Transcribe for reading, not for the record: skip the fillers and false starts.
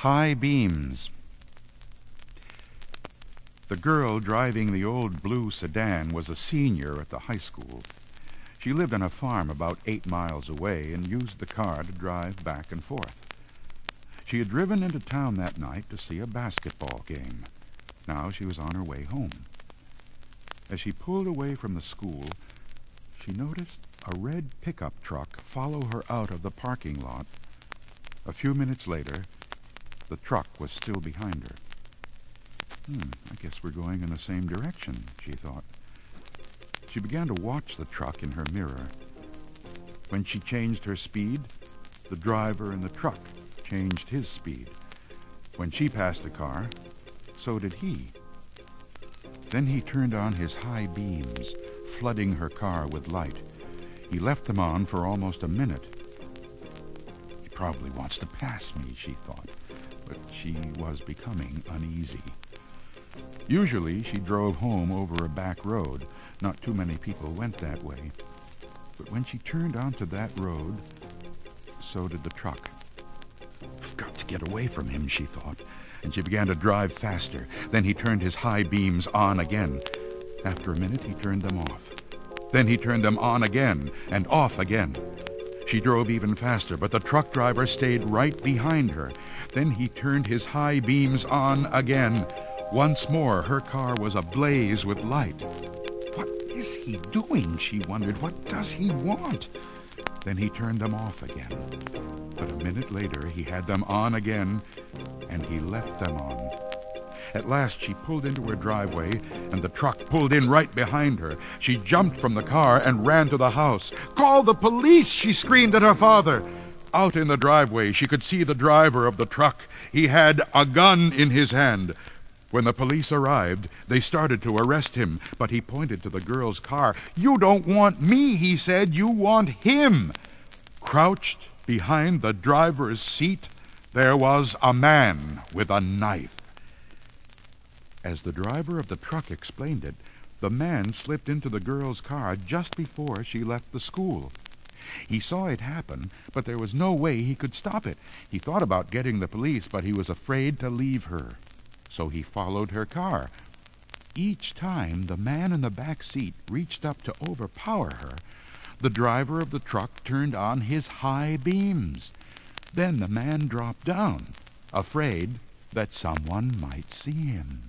High beams. The girl driving the old blue sedan was a senior at the high school. She lived on a farm about 8 miles away and used the car to drive back and forth. She had driven into town that night to see a basketball game. Now she was on her way home. As she pulled away from the school, she noticed a red pickup truck follow her out of the parking lot. A few minutes later, the truck was still behind her. I guess we're going in the same direction, she thought. She began to watch the truck in her mirror. When she changed her speed, the driver in the truck changed his speed. When she passed the car, so did he. Then he turned on his high beams, flooding her car with light. He left them on for almost a minute. He probably wants to pass me, she thought, but she was becoming uneasy. Usually she drove home over a back road. Not too many people went that way. But when she turned onto that road, so did the truck. I've got to get away from him, she thought, and she began to drive faster. Then he turned his high beams on again. After a minute, he turned them off. Then he turned them on again and off again. She drove even faster, but the truck driver stayed right behind her. Then he turned his high beams on again. Once more, her car was ablaze with light. What is he doing, she wondered. What does he want? Then he turned them off again. But a minute later, he had them on again, and he left them on. At last, she pulled into her driveway, and the truck pulled in right behind her. She jumped from the car and ran to the house. "Call the police!" she screamed at her father. Out in the driveway, she could see the driver of the truck. He had a gun in his hand. When the police arrived, they started to arrest him, but he pointed to the girl's car. "You don't want me," he said. "You want him." Crouched behind the driver's seat, there was a man with a knife. As the driver of the truck explained it, the man slipped into the girl's car just before she left the school. He saw it happen, but there was no way he could stop it. He thought about getting the police, but he was afraid to leave her. So he followed her car. Each time the man in the back seat reached up to overpower her, the driver of the truck turned on his high beams. Then the man dropped down, afraid that someone might see him.